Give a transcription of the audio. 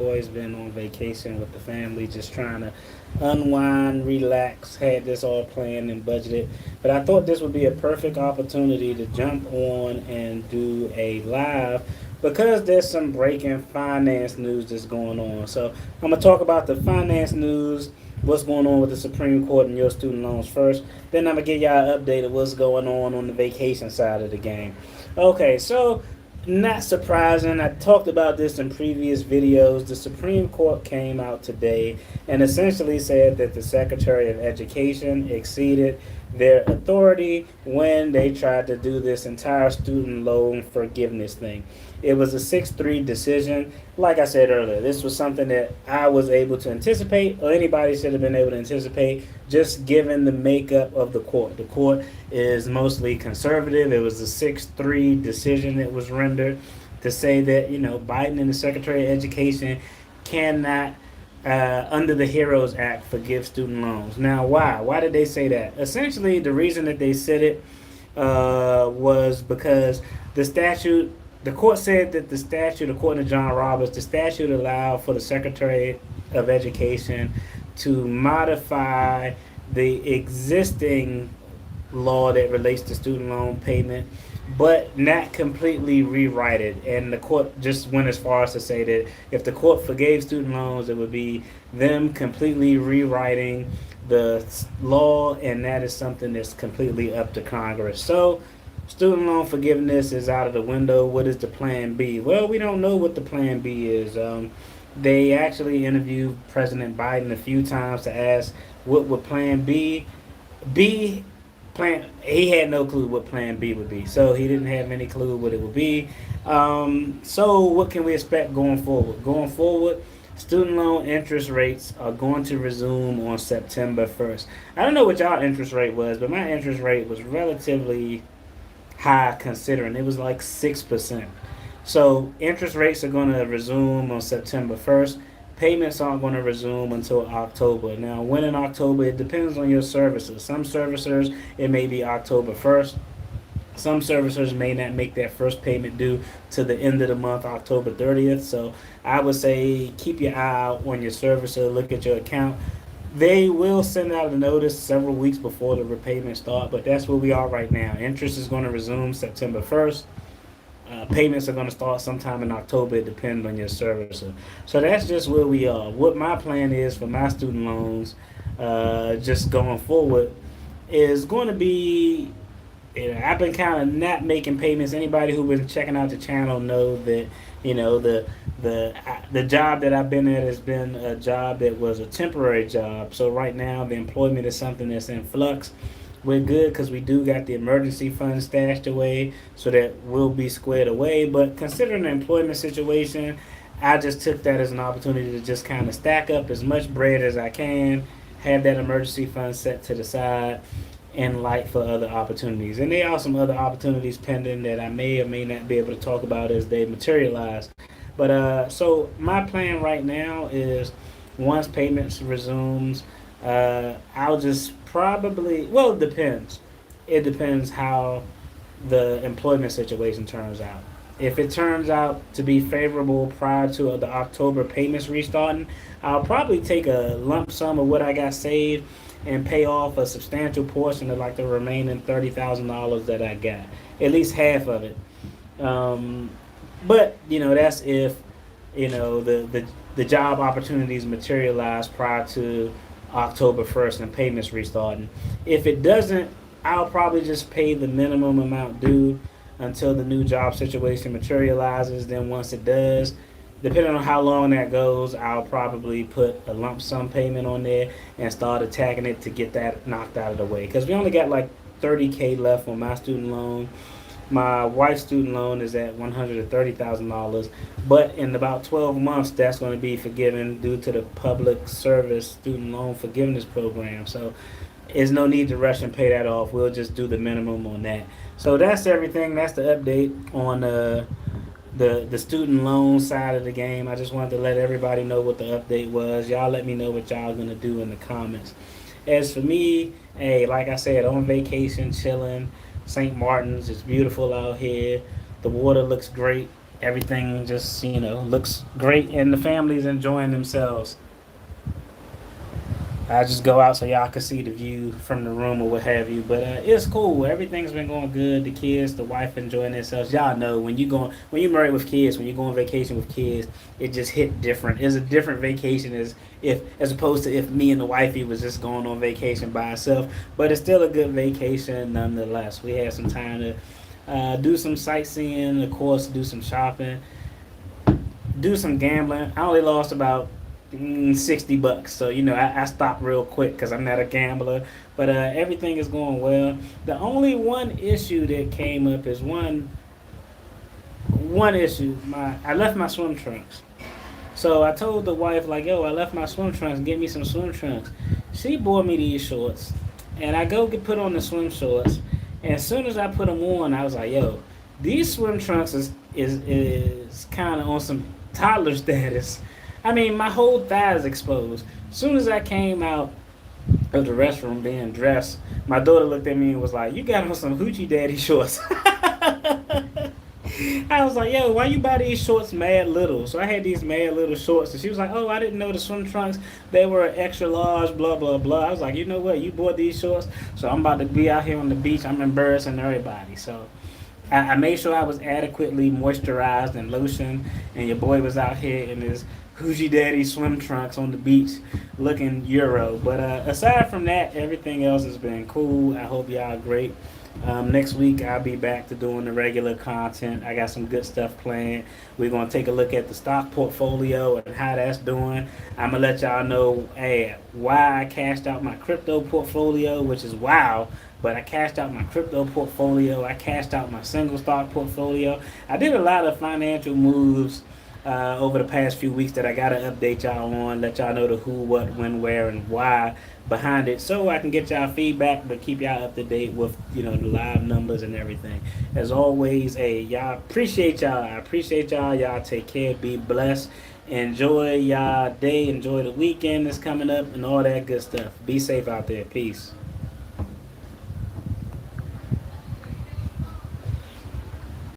boys been on vacation with the family, just trying to unwind, relax. Had this all planned and budgeted, but I thought this would be a perfect opportunity to jump on and do a live because there's some breaking finance news that's going on. So I'm gonna talk about the finance news, what's going on with the Supreme Court and your student loans first. Then I'm gonna give y'all an update of what's going on the vacation side of the game. Okay, so not surprising. I talked about this in previous videos. The Supreme Court came out today and essentially said that the Secretary of Education exceeded their authority when they tried to do this entire student loan forgiveness thing. It was a 6-3 decision. Like I said earlier, this was something that I was able to anticipate, or anybody should have been able to anticipate, just given the makeup of the court. The court is mostly conservative. It was a 6-3 decision that was rendered to say that, Biden and the Secretary of Education cannot, under the HEROES Act, forgive student loans. Now, why? Why did they say that? Essentially, the reason that they said it was because the statute, the court said that the statute, according to John Roberts, the statute allowed for the Secretary of Education to modify the existing law that relates to student loan payment, but not completely rewrite it. And the court just went as far as to say that if the court forgave student loans, it would be them completely rewriting the law, and that is something that's completely up to Congress. So, student loan forgiveness is out of the window. What is the plan B? Well, we don't know what the plan B is. They actually interviewed President Biden a few times to ask what would plan B be. He had no clue what plan B would be, so he didn't have any clue what it would be. So what can we expect going forward? Going forward, student loan interest rates are going to resume on September 1st. I don't know what y'all interest rate was, but my interest rate was relatively high considering it was like 6%. So interest rates are going to resume on September 1st. Payments aren't going to resume until October. Now, when in October, it depends on your services. Some servicers, it may be October 1st. Some servicers may not make that first payment due to the end of the month, October 30th. So I would say keep your eye out on your servicer, look at your account. They will send out a notice several weeks before the repayment start, but that's where we are right now. Interest is going to resume September 1st. Payments are going to start sometime in October. It depends on your servicer. So that's just where we are. What my plan is for my student loans, just going forward, is going to be. I've been kind of not making payments. Anybody who's been checking out the channel know that the job that I've been at has been a job that was a temporary job. So right now the employment is something that's in flux. We're good because we do got the emergency fund stashed away, so that will be squared away. But considering the employment situation, I just took that as an opportunity to just kind of stack up as much bread as I can, have that emergency fund set to the side, and light for other opportunities. And there are some other opportunities pending that I may or may not be able to talk about as they materialize. But so my plan right now is once payments resumes, I'll just probably, well, it depends. It depends how the employment situation turns out. If it turns out to be favorable prior to the October payments restarting, I'll probably take a lump sum of what I got saved and pay off a substantial portion of like the remaining $30,000 that I got, at least half of it. But that's if the job opportunities materialize prior to October 1st and payments restarting. If it doesn't, I'll probably just pay the minimum amount due until the new job situation materializes. Then once it does, depending on how long that goes, I'll probably put a lump sum payment on there and start attacking it to get that knocked out of the way. Because we only got like 30K left on my student loan. My wife's student loan is at $130,000, but in about 12 months, that's going to be forgiven due to the public service student loan forgiveness program. So there's no need to rush and pay that off. We'll just do the minimum on that. So that's everything. That's the update on the student loan side of the game. I just wanted to let everybody know what the update was. Y'all let me know what y'all gonna do in the comments. As for me, hey, like I said, on vacation, chilling, St. Martin's. It's beautiful out here. The water looks great. everything just, looks great and the family's enjoying themselves. I just go out so y'all can see the view from the room or what have you. But it's cool. Everything's been going good. The kids, the wife enjoying themselves. Y'all know when you married with kids, when you go on vacation with kids, it just hit different. It's a different vacation as opposed to if me and the wifey was just going on vacation by herself. But it's still a good vacation nonetheless. We had some time to do some sightseeing, of course, do some shopping, do some gambling. I only lost about $60. So I stopped real quick because I'm not a gambler. But everything is going well. The only one issue that came up is one issue. I left my swim trunks. So I told the wife like, yo, I left my swim trunks. Get me some swim trunks. She bought me these shorts, and I go get put on the swim shorts. And as soon as I put them on, I was like, yo, these swim trunks is kind of on some toddler status. I mean, my whole thigh is exposed. As soon as I came out of the restroom being dressed, my daughter looked at me and was like, "You got on some hoochie daddy shorts." I was like, "Yo, why you buy these shorts mad little?" So I had these mad little shorts, and she was like, "Oh, I didn't know the swim trunks they were extra large, blah blah blah." I was like, "You know what? You bought these shorts, so I'm about to be out here on the beach. I'm embarrassing everybody." So I made sure I was adequately moisturized and lotioned, and your boy was out here in his Hoochie Daddy swim trunks on the beach looking Euro. But aside from that, everything else has been cool. I hope y'all are great. Next week, I'll be back to doing the regular content. I got some good stuff planned. We're going to take a look at the stock portfolio and how that's doing. I'm going to let y'all know, hey, why I cashed out my crypto portfolio, which is wow. But I cashed out my crypto portfolio. I cashed out my single stock portfolio. I did a lot of financial moves over the past few weeks that I gotta update y'all on, let y'all know the who, what, when, where, and why behind it, so I can get y'all feedback, but keep y'all up to date with the live numbers and everything. As always, hey, y'all appreciate y'all. I appreciate y'all. Y'all take care. Be blessed. Enjoy y'all day. Enjoy the weekend that's coming up and all that good stuff. Be safe out there. Peace.